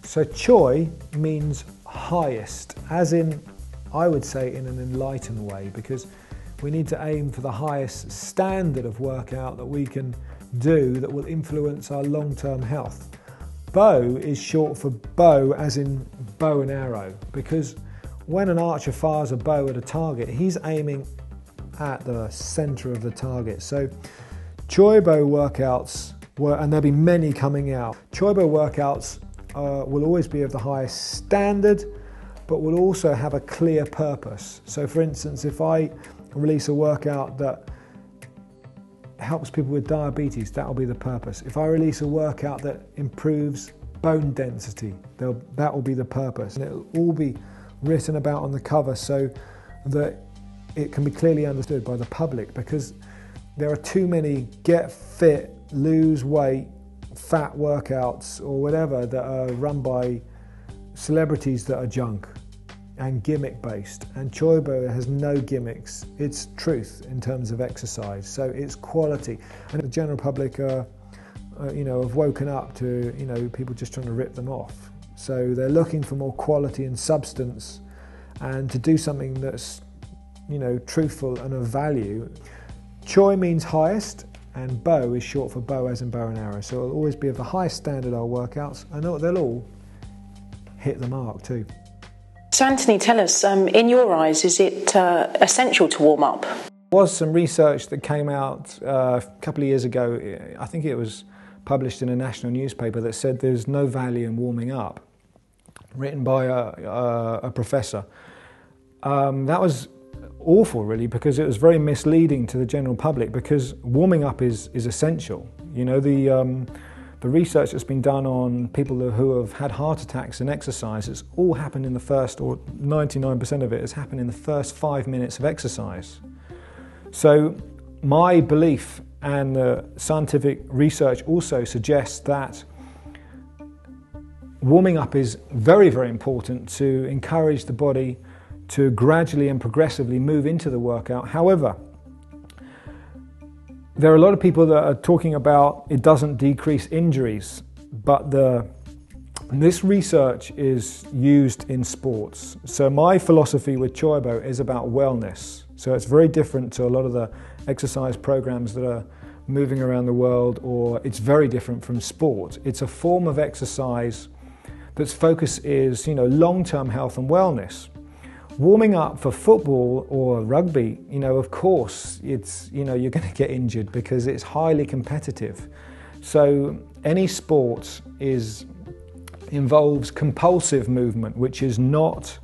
So Choi means highest, as in, I would say, in an enlightened way, because we need to aim for the highest standard of workout that we can do that will influence our long-term health. Bow is short for bow, as in bow and arrow, because when an archer fires a bow at a target, he's aiming at the center of the target. So Choi bow workouts, and there'll be many coming out. Choi bow workouts will always be of the highest standard, but will also have a clear purpose. So for instance, if I release a workout that helps people with diabetes, that will be the purpose. If I release a workout that improves bone density, that will be the purpose. And it will all be written about on the cover so that it can be clearly understood by the public, because there are too many get fit, lose weight, fat workouts or whatever that are run by celebrities that are junk and gimmick based, and Choi bow has no gimmicks. It's truth in terms of exercise, so it's quality, and the general public have woken up to people just trying to rip them off. So they're looking for more quality and substance, and to do something that's truthful and of value. Choi means highest, and bow is short for bow, as in bow and arrow. So it'll always be of the highest standard, our workouts, and they'll all hit the mark too. So Anthony, tell us, in your eyes, is it essential to warm up? There was some research that came out a couple of years ago, I think it was published in a national newspaper, that said there's no value in warming up, written by a professor. That was awful, really, because it was very misleading to the general public, because warming up is essential. The research that's been done on people who have had heart attacks and exercise, it's all happened in the first, or 99% of it has happened in the first 5 minutes of exercise. So my belief, and the scientific research also suggests, that warming up is very, very important to encourage the body to gradually and progressively move into the workout. However, there are a lot of people that are talking about it doesn't decrease injuries, but this research is used in sports. So my philosophy with Choi bow is about wellness. So it's very different to a lot of the exercise programs that are moving around the world, or it's very different from sport. It's a form of exercise that's focus is, long-term health and wellness. Warming up for football or rugby, of course, it's, you're going to get injured because it's highly competitive. So any sport involves compulsive movement, which is not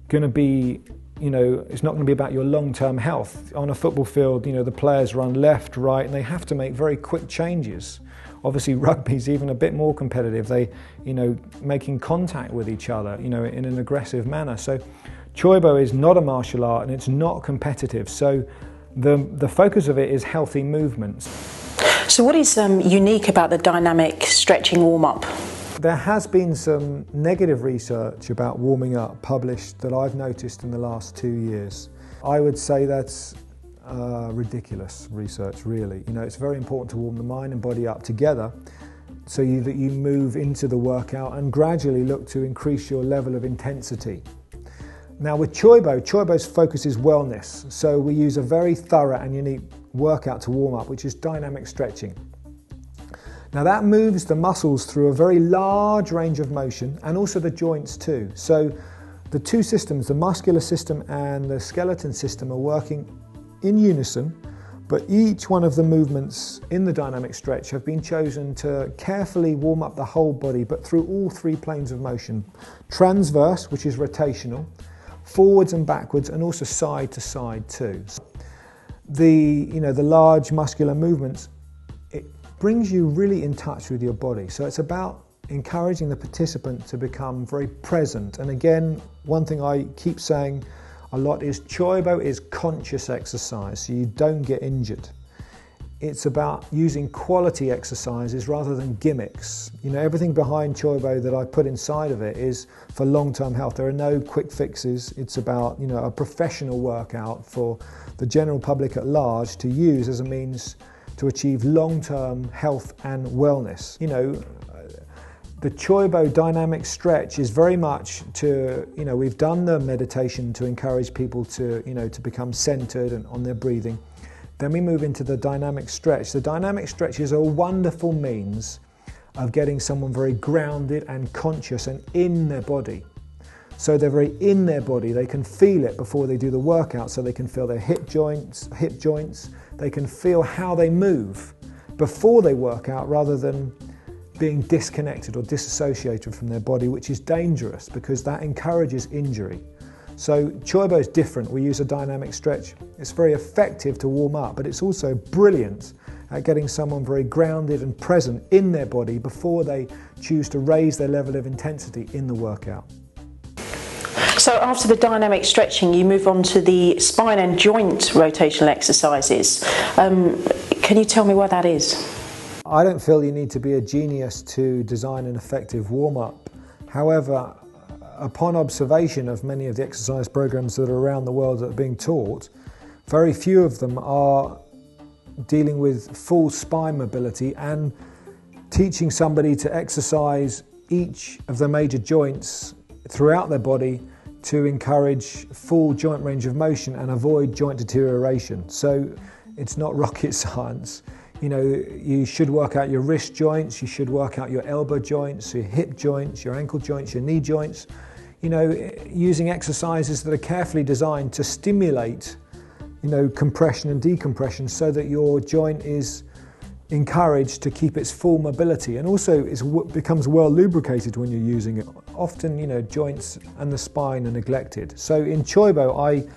going to be, it's not going to be about your long-term health. On a football field, the players run left, right, and they have to make very quick changes. Obviously, rugby's even a bit more competitive. They, making contact with each other, in an aggressive manner. So Choi bow is not a martial art, and it's not competitive. So the focus of it is healthy movements. So what is unique about the dynamic stretching warm-up? There has been some negative research about warming up published that I've noticed in the last 2 years. I would say that's ridiculous research, really. It's very important to warm the mind and body up together so that you move into the workout and gradually look to increase your level of intensity. Now with Choi bow's focus is wellness, so we use a very thorough and unique workout to warm up, which is dynamic stretching. Now that moves the muscles through a very large range of motion, and also the joints too. So the two systems, the muscular system and the skeleton system, are working in unison, but each one of the movements in the dynamic stretch have been chosen to carefully warm up the whole body, but through all three planes of motion. Transverse, which is rotational, forwards and backwards, and also side to side too. The large muscular movements, it brings you really in touch with your body. So it's about encouraging the participant to become very present. And again, one thing I keep saying a lot is Choi bow is conscious exercise, so you don't get injured. It's about using quality exercises rather than gimmicks. Everything behind Choi bow that I put inside of it is for long-term health. There are no quick fixes. It's about, a professional workout for the general public at large to use as a means to achieve long-term health and wellness. The Choibo dynamic stretch is very much to, we've done the meditation to encourage people to, to become centered and on their breathing. Then we move into the dynamic stretch. The dynamic stretch is a wonderful means of getting someone very grounded and conscious and in their body. So they're very in their body. They can feel it before they do the workout, so they can feel their hip joints. They can feel how they move before they work out, rather than being disconnected or disassociated from their body, which is dangerous because that encourages injury. So Choibo is different. We use a dynamic stretch. It's very effective to warm up, but it's also brilliant at getting someone very grounded and present in their body before they choose to raise their level of intensity in the workout. So after the dynamic stretching, you move on to the spine and joint rotational exercises. Can you tell me what that is? I don't feel you need to be a genius to design an effective warm-up. However, upon observation of many of the exercise programs that are around the world that are being taught, very few of them are dealing with full spine mobility and teaching somebody to exercise each of the major joints throughout their body to encourage full joint range of motion and avoid joint deterioration. So it's not rocket science. You should work out your wrist joints, you should work out your elbow joints, your hip joints, your ankle joints, your knee joints, using exercises that are carefully designed to stimulate, compression and decompression so that your joint is encouraged to keep its full mobility, and also it becomes well lubricated when you're using it. Often, joints and the spine are neglected. So in Choibo, I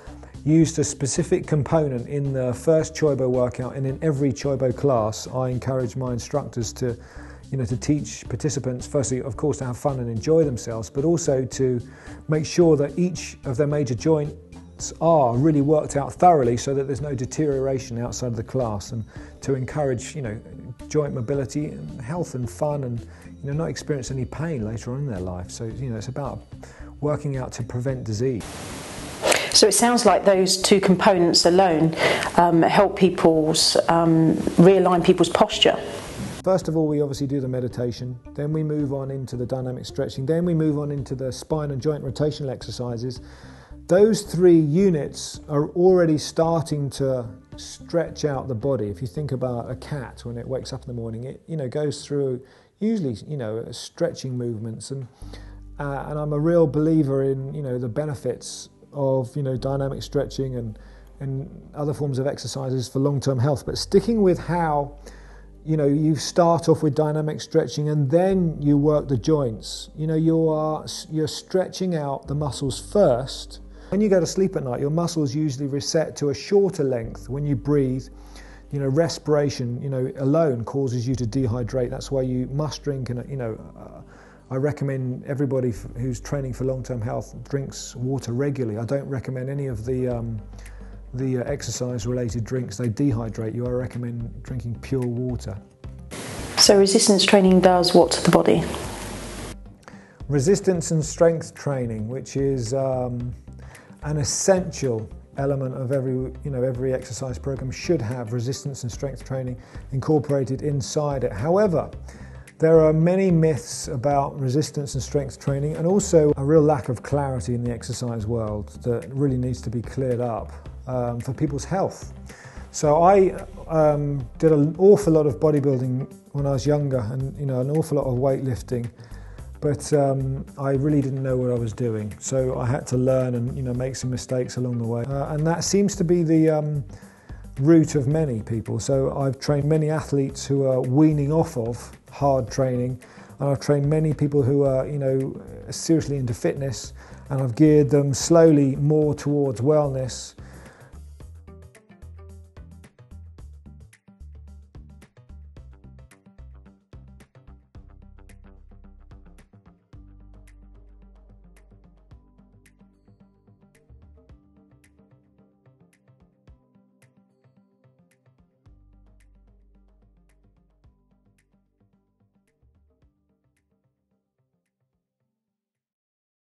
used a specific component in the first Choibo workout, and in every Choibo class I encourage my instructors to teach participants, firstly of course to have fun and enjoy themselves, but also to make sure that each of their major joints are really worked out thoroughly so that there's no deterioration outside of the class, and to encourage joint mobility and health and fun, and not experience any pain later on in their life. So it's about working out to prevent disease. So it sounds like those two components alone help realign people's posture. First of all, we obviously do the meditation, then we move on into the dynamic stretching, then we move on into the spine and joint rotational exercises. Those three units are already starting to stretch out the body. If you think about a cat when it wakes up in the morning, it goes through usually stretching movements, and I'm a real believer in the benefits of dynamic stretching and other forms of exercises for long-term health, but sticking with how you start off with dynamic stretching and then you work the joints. You're stretching out the muscles first. When you go to sleep at night, your muscles usually reset to a shorter length. When you breathe, respiration alone causes you to dehydrate. That's why you must drink, and I recommend everybody who's training for long-term health drinks water regularly. I don't recommend any of the exercise-related drinks. They dehydrate you. I recommend drinking pure water. So resistance training does what to the body? Resistance and strength training, which is an essential element of every exercise program, should have resistance and strength training incorporated inside it. However, there are many myths about resistance and strength training, and also a real lack of clarity in the exercise world that really needs to be cleared up for people's health. So I did an awful lot of bodybuilding when I was younger, and an awful lot of weightlifting, but I really didn't know what I was doing. So I had to learn and make some mistakes along the way, and that seems to be the route of many people. So I've trained many athletes who are weaning off of hard training, and I've trained many people who are seriously into fitness, and I've geared them slowly more towards wellness,